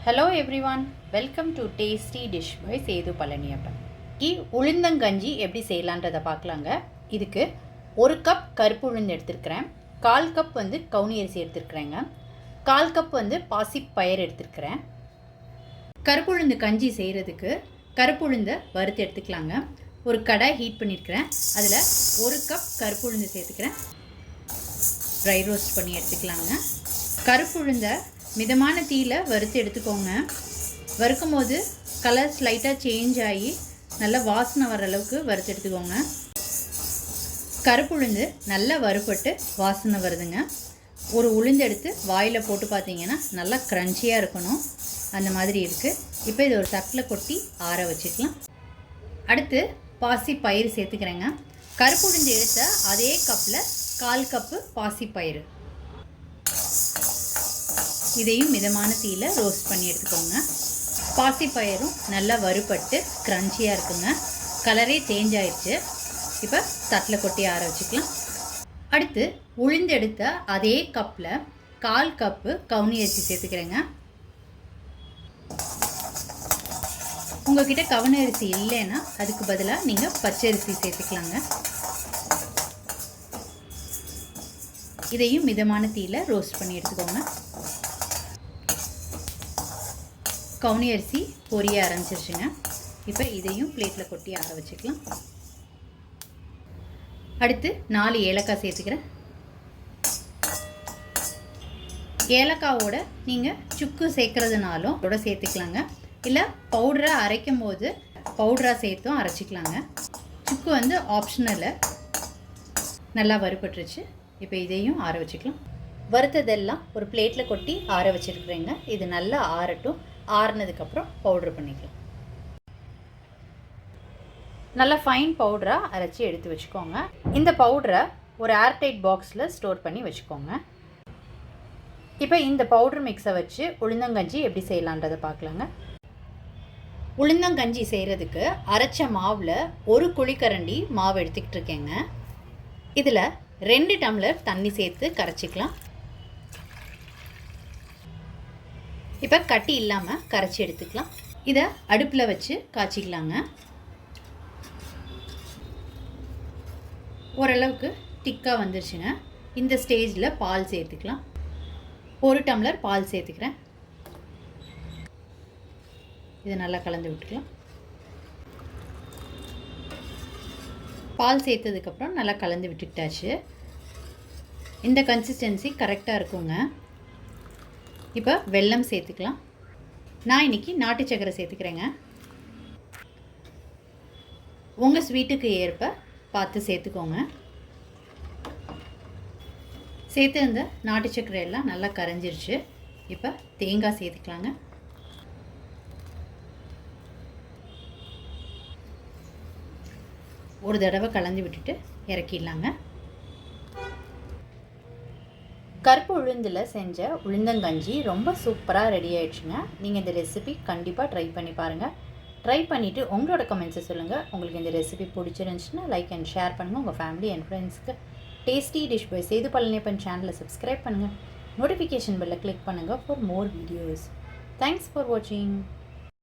Hello everyone, welcome to Tasty Dish by Sethu Palaniappan. உளுந்தங்கஞ்சி எப்படி செய்யலான்றதை பார்க்கலாங்க. இதுக்கு 1 கப் கருப்பு உளுந்து எடுத்துருக்கிறேன், 1/4 கப் கவுனி அரிசி எடுத்துருக்கிறேங்க, 1/4 கப் பாசிப்பயிறு எடுத்துருக்கிறேன். கருப்பு உளுந்து கஞ்சி செய்கிறதுக்கு கருப்பு உளுந்தை வறுத்து எடுத்துக்கலாங்க. ஒரு கடாய் ஹீட் பண்ணியிருக்கிறேன், அதில் 1 கப் கருப்பு உளுந்து சேர்த்துக்கிறேன். ட்ரை ரோஸ்ட் பண்ணி எடுத்துக்கலாங்க. கருப்பு உளுந்தை மிதமான தீயில் வறுத்து எடுத்துக்கோங்க. வறுக்கும் போது கலர் ஸ்லைட்டாக சேஞ்ச் ஆகி நல்லா வாசனை வர அளவுக்கு வறுத்து எடுத்துக்கோங்க. கருப்பு உளுந்து நல்லா வறுபட்டு வாசனை வருதுங்க. ஒரு உளுந்து எடுத்து வாயில் போட்டு பார்த்தீங்கன்னா நல்லா க்ரன்ச்சியாக இருக்கணும், அந்த மாதிரி இருக்குது. இப்போ இது ஒரு தட்டில் கொட்டி ஆற வச்சுக்கலாம். அடுத்து பாசி பயிறு சேர்த்துக்கிறேங்க. கருப்பு உளுந்து எடுத்த அதே கப்பில் 1/4 கப்பு பாசிப்பயிறு, இதையும் மிதமான தீயில் ரோஸ்ட் பண்ணி எடுத்துக்கோங்க. பாசிப்பயிரும் நல்லா வறுபட்டு க்ரன்ச்சியாக இருக்குங்க, கலரே சேஞ்ச் ஆயிடுச்சு. இப்போ தட்டில் கொட்டி ஆற வச்சுக்கலாம். அடுத்து உளுந்து எடுத்த அதே கப்பில் 1/4 கப்பு கவுனி அரிசி சேர்த்துக்கிறேங்க. உங்கள்கிட்ட கவுனி அரிசி இல்லைன்னா அதுக்கு பதிலாக நீங்கள் பச்சரிசி சேர்த்துக்கலாங்க. இதையும் மிதமான தீயில் ரோஸ்ட் பண்ணி எடுத்துக்கோங்க. கவுனி அரிசி பொரிய ஆரம்பிச்சிருச்சுங்க. இப்போ இதையும் பிளேட்டில் கொட்டி ஆற வச்சுக்கலாம். அடுத்து 4 ஏலக்காய் சேர்த்துக்கிறேன். ஏலக்காவோட நீங்கள் சுக்கு சேர்க்குறதுனாலும் அதோட சேர்த்துக்கலாங்க, இல்லை பவுடராக அரைக்கும் போது பவுடராக சேர்த்தும் அரைச்சிக்கலாங்க. சுக்கு ஆப்ஷனல். நல்லா வறுபட்டுருச்சு. இப்போ இதையும் ஆற வச்சுக்கலாம். வறுத்ததெல்லாம் ஒரு பிளேட்டில் கொட்டி ஆற வச்சுருக்குறேங்க. இது நல்லா ஆறட்டும். ஆறுனதுக்கப்புறம் பவுட்ரு பண்ணிக்கலாம். நல்லா ஃபைன் பவுடராக அரைச்சி எடுத்து வச்சுக்கோங்க. இந்த பவுடரை ஒரு ஏர்டைட் பாக்ஸில் ஸ்டோர் பண்ணி வச்சுக்கோங்க. இப்போ இந்த பவுட்ரு மிக்ஸை வச்சு உளுந்தங்கஞ்சி எப்படி செய்யலான்றதை பார்க்கலாங்க. உளுந்தங்கஞ்சி செய்கிறதுக்கு அரைச்ச மாவில் 1 குழிக்கரண்டி மாவு எடுத்துக்கிட்டு இருக்கேங்க. இதில் 2 டம்ளர் தண்ணி சேர்த்து கரைச்சிக்கலாம். இப்போ கட்டி இல்லாமல் கரைச்சி எடுத்துக்கலாம். இதை அடுப்பில் வச்சு காய்ச்சிக்கலாங்க. ஓரளவுக்கு திக்காக வந்துருச்சுங்க. இந்த ஸ்டேஜில் பால் சேர்த்துக்கலாம். 1 டம்ளர் பால் சேர்த்துக்கிறேன். இதை நல்லா கலந்து விட்டுக்கலாம். பால் சேர்த்ததுக்கப்புறம் நல்லா கலந்து விட்டுக்கிட்டாச்சு. இந்த கன்சிஸ்டன்சி கரெக்டாக இருக்குங்க. இப்போ வெல்லம் சேர்த்துக்கலாம். நான் இன்றைக்கி நாட்டு சக்கரை சேர்த்துக்கிறேங்க. உங்கள் ஸ்வீட்டுக்கு ஏற்ப பார்த்து சேர்த்துக்கோங்க. சேர்த்து இந்த நாட்டு சக்கரை எல்லாம் நல்லா கரைஞ்சிருச்சு. இப்போ தேங்காய் சேர்த்துக்கலாங்க. ஒரு தடவை கலந்து விட்டுட்டு இறக்கிடலாங்க. கருப்பு உளுந்தில் செஞ்ச உளுந்தங்கஞ்சி ரொம்ப சூப்பராக ரெடி ஆகிடுச்சுங்க. நீங்கள் இந்த ரெசிபி கண்டிப்பாக ட்ரை பண்ணி பாருங்கள். ட்ரை பண்ணிவிட்டு உங்களோட கமெண்ட்ஸை சொல்லுங்கள். உங்களுக்கு இந்த ரெசிபி பிடிச்சிருந்துச்சுன்னா லைக் அண்ட் ஷேர் பண்ணுங்கள். உங்கள் ஃபேமிலி அண்ட் ஃப்ரெண்ட்ஸ்க்கு. Tasty dish by Sethu Palaniappan சேனலை சப்ஸ்கிரைப் பண்ணுங்கள். நோட்டிஃபிகேஷன் பெல்லை கிளிக் பண்ணுங்கள் for more videos. Thanks for வாட்சிங்.